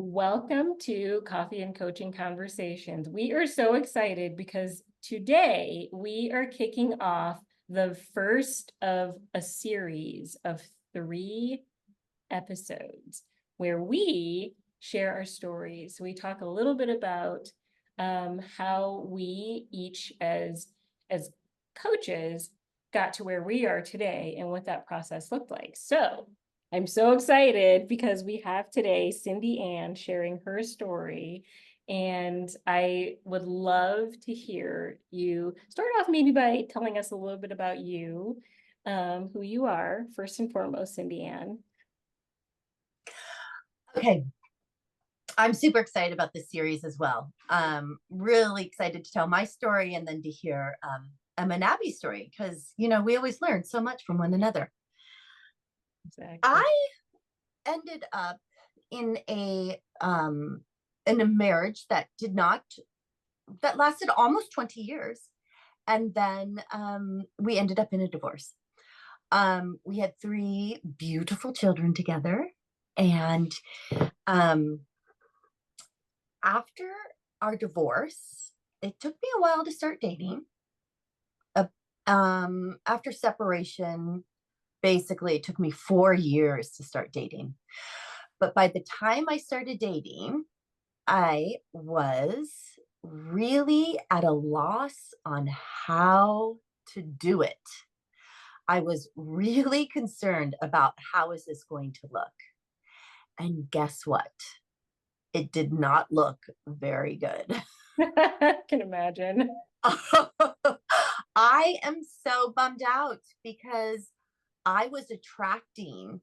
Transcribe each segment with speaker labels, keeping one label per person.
Speaker 1: Welcome to Coffee and Coaching Conversations. We are so excited because today we are kicking off the first of a series of 3 episodes where we share our stories. We talk a little bit about how we each as coaches got to where we are today and what that process looked like. So I'm so excited because we have today CindyAnn sharing her story. And I would love to hear you start off maybe by telling us a little bit about you, who you are, first and foremost, CindyAnn.
Speaker 2: Okay. I'm super excited about this series as well. Really excited to tell my story and then to hear Emma and Abby's story because, we always learn so much from one another.
Speaker 1: Exactly.
Speaker 2: I ended up in a marriage that lasted almost 20 years. And then we ended up in a divorce. We had 3 beautiful children together. And after our divorce, it took me a while to start dating. After separation, basically, it took me 4 years to start dating. But by the time I started dating, I was really at a loss on how to do it. I was really concerned about how is this going to look. And guess what? It did not look very good.
Speaker 1: I can imagine.
Speaker 2: I am so bummed out because I was attracting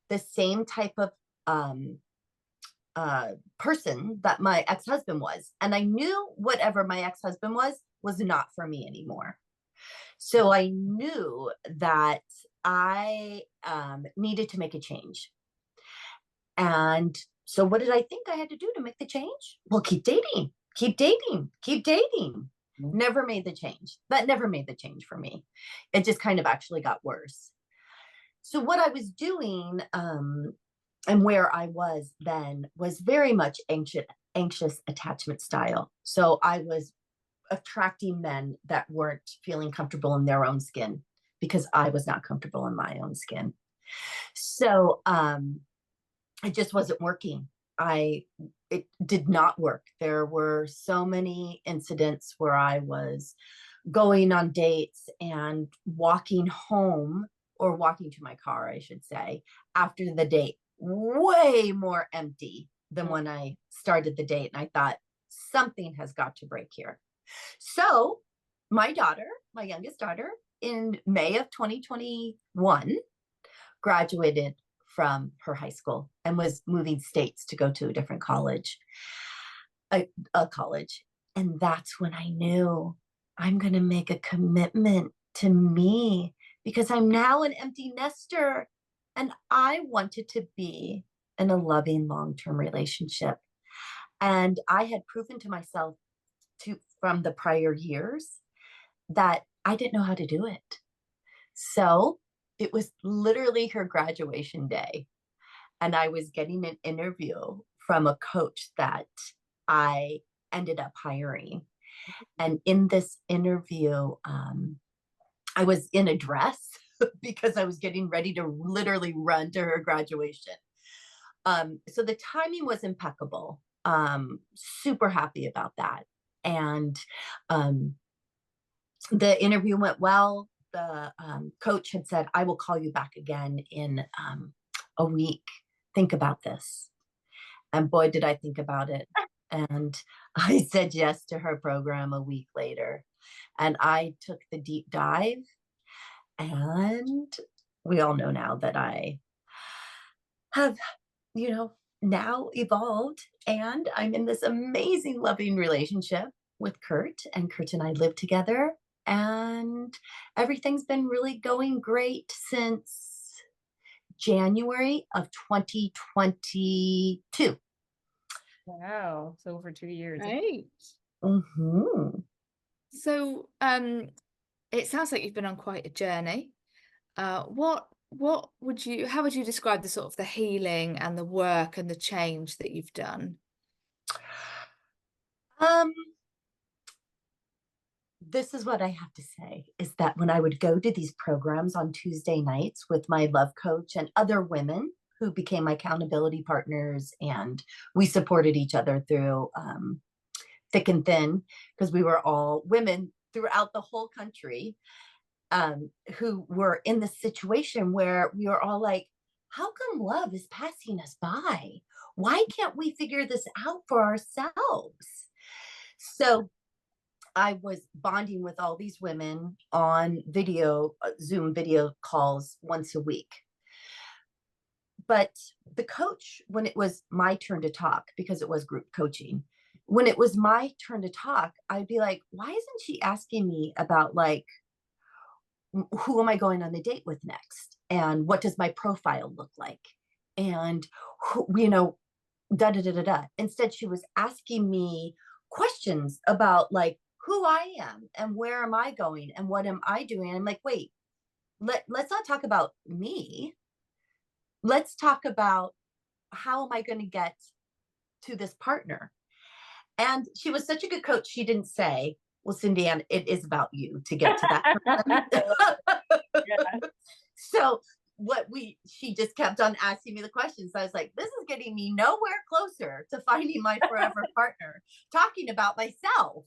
Speaker 2: the same type of person that my ex-husband was. And I knew whatever my ex-husband was not for me anymore. So I knew that I needed to make a change. And so what did I think I had to do to make the change? Well, keep dating, keep dating, keep dating. Never made the change. That never made the change for me. It just kind of actually got worse. So what I was doing and where I was then was very much anxious attachment style. So I was attracting men that weren't feeling comfortable in their own skin because I was not comfortable in my own skin. So it just wasn't working. It did not work. There were so many incidents where I was going on dates and walking home or walking to my car, I should say, after the date, way more empty than when I started the date. And I thought, something has got to break here. So my youngest daughter, in May of 2021, graduated from her high school and was moving states to go to a different college, a college. And that's when I knew I'm going to make a commitment to me because I'm now an empty nester and I wanted to be in a loving long-term relationship. And I had proven to myself from the prior years that I didn't know how to do it. So it was literally her graduation day. And I was getting an interview from a coach that I ended up hiring. And in this interview, I was in a dress because I was getting ready to literally run to her graduation. So the timing was impeccable. Super happy about that. And the interview went well. The coach had said, I will call you back again in a week. Think about this. And boy, did I think about it. And I said yes to her program a week later. And I took the deep dive. And we all know now that I have, now evolved. And I'm in this amazing, loving relationship with Kurt. And Kurt and I live together. And everything's been really going great since January of 2022.
Speaker 1: Wow. So over 2 years.
Speaker 3: Right.
Speaker 2: Mm-hmm.
Speaker 3: So it sounds like you've been on quite a journey. What how would you describe the sort of the healing and the work and the change that you've done?
Speaker 2: Um, this is what I have to say is that when I would go to these programs on Tuesday nights with my love coach and other women who became my accountability partners, and we supported each other through thick and thin because we were all women throughout the whole country, who were in this situation where we were all like, how come love is passing us by? Why can't we figure this out for ourselves? So I was bonding with all these women on video, Zoom video calls once a week. But the coach, when it was my turn to talk, because it was group coaching, when it was my turn to talk, I'd be like, why isn't she asking me about like, who am I going on the date with next? And what does my profile look like? And, who, da da da da da. Instead, she was asking me questions about like who I am and where am I going and what am I doing. And I'm like, wait, let's not talk about me. Let's talk about how am I going to get to this partner. And she was such a good coach. She didn't say, well, Cindy Ann, it is about you to get to that person.
Speaker 1: Yeah,
Speaker 2: So she just kept on asking me the questions. So I was like, this is getting me nowhere closer to finding my forever partner, talking about myself.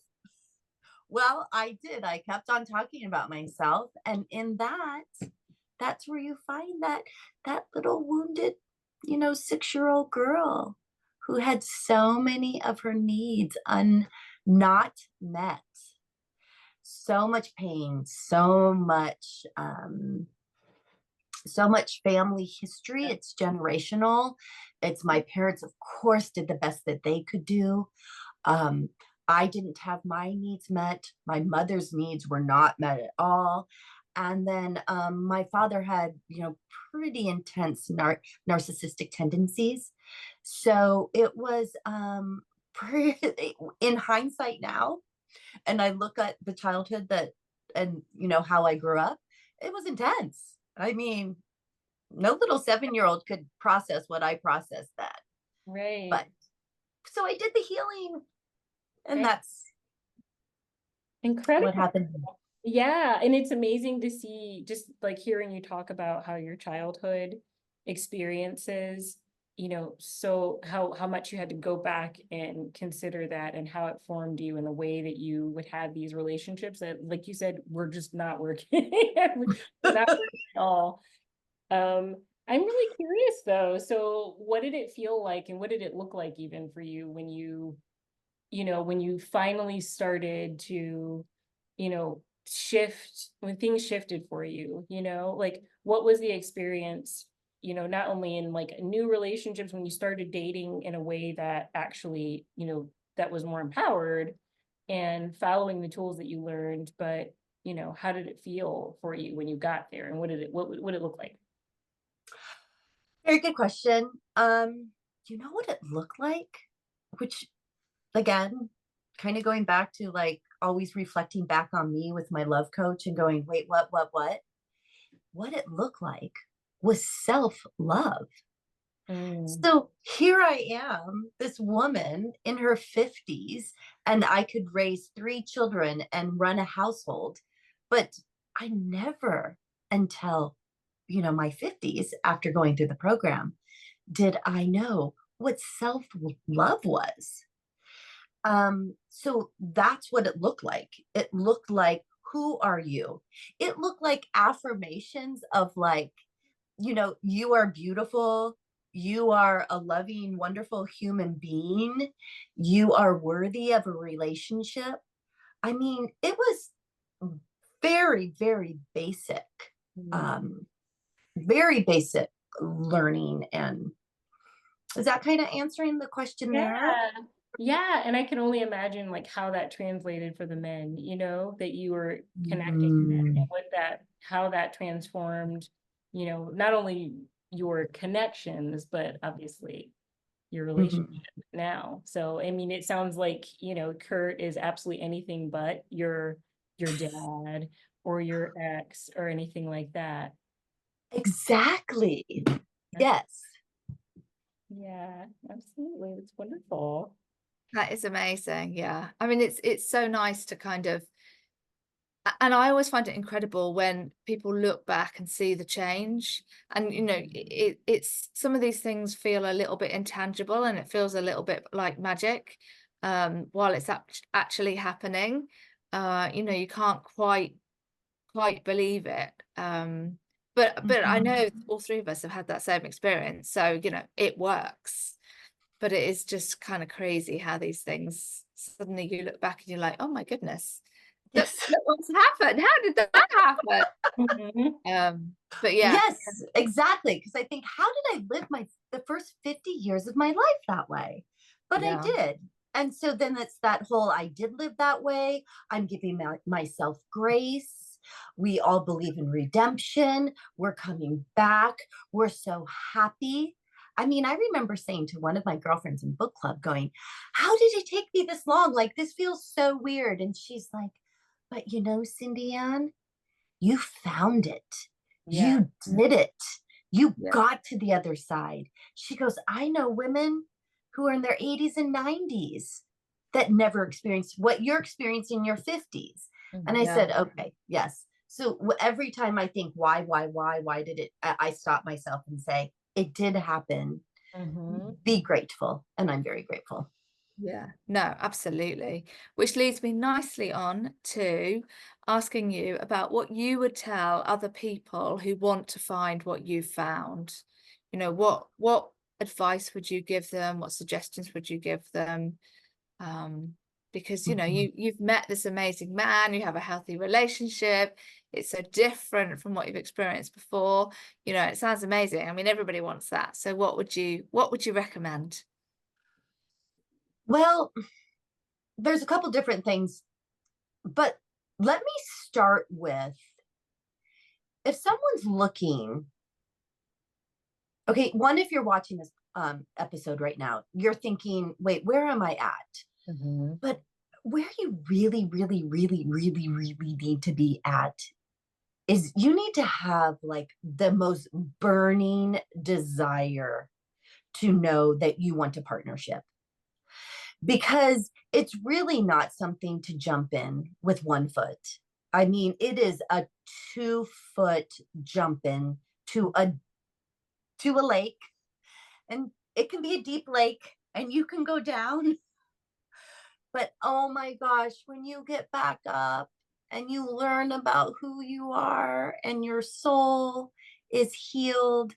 Speaker 2: Well, I did. I kept on talking about myself. And in that's where you find that little wounded, 6-year-old girl who had so many of her needs not met. So much pain, so much family history. It's generational. It's my parents, of course, did the best that they could do. Um, I didn't have my needs met. My mother's needs were not met at all. And then my father had, pretty intense narcissistic tendencies. So it was in hindsight now, and I look at the childhood and how I grew up, it was intense. I mean, no little 7-year-old could process what I processed then.
Speaker 1: right,
Speaker 2: But so I did the healing, and
Speaker 1: right.
Speaker 2: that's what
Speaker 1: Incredible.
Speaker 2: happened.
Speaker 1: Yeah, and it's amazing to see just like hearing you talk about how your childhood experiences, so how much you had to go back and consider that and how it formed you in the way that you would have these relationships that, like you said, were just not working. Not working at all. I'm really curious though. So what did it feel like and what did it look like even for you when when you finally started to, shift when things shifted for you, like what was the experience, not only in like new relationships when you started dating in a way that actually, that was more empowered and following the tools that you learned, but how did it feel for you when you got there and what did it look like?
Speaker 2: Very good question. You know what it looked like? Which again, kind of going back to like always reflecting back on me with my love coach and going, wait, what? What it looked like was self-love.
Speaker 1: Mm,
Speaker 2: So here I am, this woman in her 50s, and I could raise 3 children and run a household. But I never, until, my 50s, after going through the program, did I know what self love was. So that's what it looked like. It looked like, who are you? It looked like affirmations of like, you are beautiful. You are a loving, wonderful human being. You are worthy of a relationship. I mean, it was very, very basic,
Speaker 1: mm.
Speaker 2: um, very basic learning. And is that kind of answering the question
Speaker 1: Yeah.
Speaker 2: there?
Speaker 1: Yeah, and I can only imagine like how that translated for the men, that you were connecting to them and
Speaker 2: Mm,
Speaker 1: how that transformed, not only your connections, but obviously your relationship
Speaker 2: mhm.
Speaker 1: now. So, I mean, it sounds like, Kurt is absolutely anything but your dad or your ex or anything like that.
Speaker 2: Exactly. Yes.
Speaker 1: Yeah, absolutely. It's wonderful.
Speaker 3: That is amazing. Yeah. I mean, it's so nice to kind of, and I always find it incredible when people look back and see the change. And it's some of these things feel a little bit intangible, and it feels a little bit like magic, while it's actually happening. You can't quite believe it. But I know all three of us have had that same experience, so it works. But it is just kind of crazy how these things, suddenly you look back and you're like, oh my goodness, look,
Speaker 2: Yes.
Speaker 3: look what's happened. How did that happen?
Speaker 1: Mhm.
Speaker 3: But yeah.
Speaker 2: Yes, exactly. Because I think, how did I live the first 50 years of my life that way? But I
Speaker 3: Yeah.
Speaker 2: did. And so then it's that whole, I did live that way. I'm giving myself grace. We all believe in redemption. We're coming back. We're so happy. I mean, I remember saying to one of my girlfriends in book club, going, how did it take me this long? Like, this feels so weird. And she's like, but Cindy Ann, you found it.
Speaker 1: Yeah.
Speaker 2: You did it. You
Speaker 3: Yeah.
Speaker 2: got to the other side. She goes, I know women who are in their 80s and 90s that never experienced what you're experiencing in your 50s. And I
Speaker 3: Yeah.
Speaker 2: said, okay, yes. So every time I think, why did it? I stop myself and say, it did happen.
Speaker 1: Mhm.
Speaker 2: Be grateful. And I'm very grateful.
Speaker 3: Yeah, no, absolutely. Which leads me nicely on to asking you about what you would tell other people who want to find what you found. What advice would you give them? What suggestions would you give them? Because you've met this amazing man, you have a healthy relationship. It's so different from what you've experienced before. It sounds amazing. I mean, everybody wants that. So what would you recommend?
Speaker 2: Well, there's a couple different things, but let me start with, if someone's looking, okay, one, if you're watching this episode right now, you're thinking, wait, where am I at?
Speaker 1: Mhm.
Speaker 2: But where you really, really, really, really, really need to be at is, you need to have like the most burning desire to know that you want a partnership, because it's really not something to jump in with 1 foot. I mean, it is a 2 foot jump in to a lake, and it can be a deep lake and you can go down. But oh my gosh, when you get back up and you learn about who you are and your soul is healed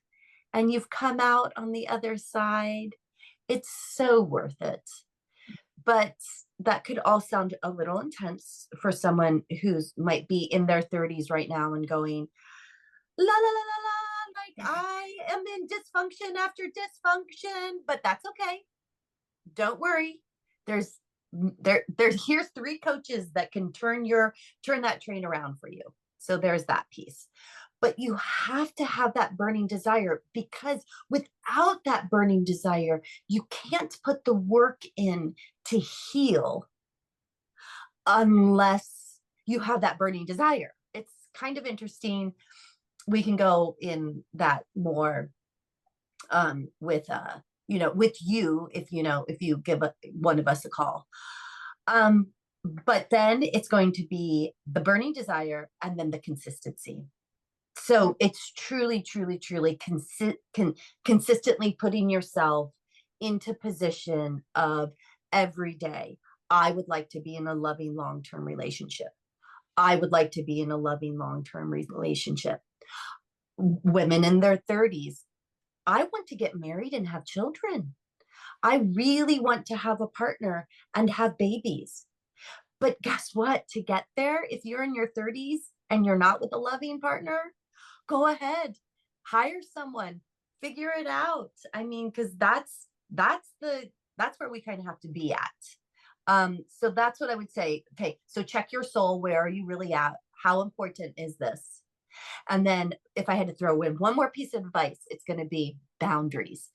Speaker 2: and you've come out on the other side, it's so worth it. But that could all sound a little intense for someone who's might be in their 30s right now and going, la la la la la, like I am in dysfunction after dysfunction. But that's okay. Don't worry. There's there's here's 3 coaches that can turn that train around for you. So there's that piece. But you have to have that burning desire, because without that burning desire, you can't put the work in to heal unless you have that burning desire. It's kind of interesting. We can go in that more with you, if you give one of us a call. But then it's going to be the burning desire and then the consistency. So it's truly, truly, truly consistently putting yourself into position of, every day, I would like to be in a loving long-term relationship. I would like to be in a loving long-term relationship. Women in their 30s, I want to get married and have children. I really want to have a partner and have babies. But guess what? To get there, if you're in your 30s and you're not with a loving partner, go ahead, hire someone, figure it out. I mean, because that's where we kind of have to be at. So that's what I would say. Okay, so check your soul. Where are you really at? How important is this? And then if I had to throw in one more piece of advice, it's going to be boundaries.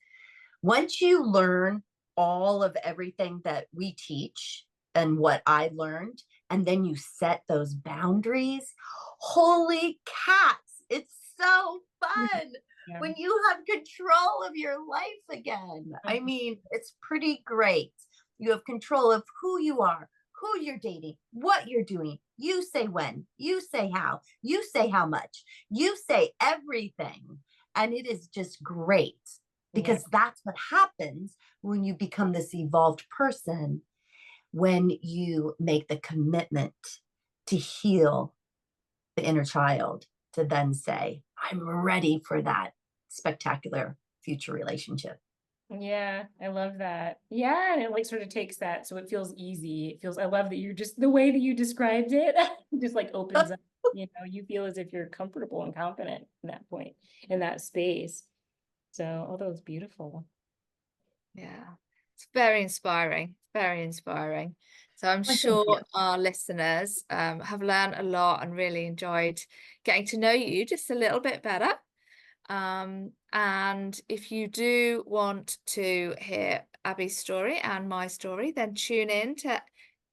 Speaker 2: Once you learn all of everything that we teach and what I learned, and then you set those boundaries, holy cats, it's so fun
Speaker 1: Yeah.
Speaker 2: when you have control of your life again. I mean, it's pretty great. You have control of who you are, who you're dating, what you're doing. You say when, you say how, you say how much, you say everything. And it is just great because that's what happens when you become this evolved person, when you make the commitment to heal the inner child, to then say, I'm ready for that spectacular future relationship.
Speaker 1: Yeah, I love that. Yeah, and it like sort of takes that, so it feels easy. It feels, I love that you're just the way that you described it, just like opens up, you know, you feel as if you're comfortable and confident in that point, in that space. So, oh, that was beautiful.
Speaker 3: Yeah, it's very inspiring, very inspiring. So I'm
Speaker 2: Well, thank you.
Speaker 3: sure our listeners have learned a lot and really enjoyed getting to know you just a little bit better. And if you do want to hear Abby's story and my story, then tune in to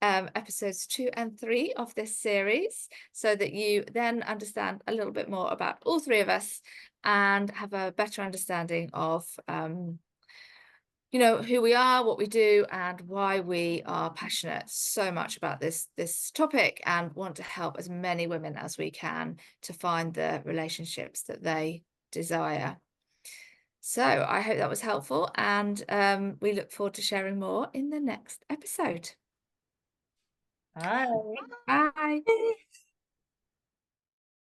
Speaker 3: episodes 2 and 3 of this series so that you then understand a little bit more about all three of us and have a better understanding of you know, who we are, what we do, and why we are passionate so much about this topic and want to help as many women as we can to find the relationships that they desire. So I hope that was helpful, and we look forward to sharing more in the next episode.
Speaker 1: Bye.
Speaker 3: Bye.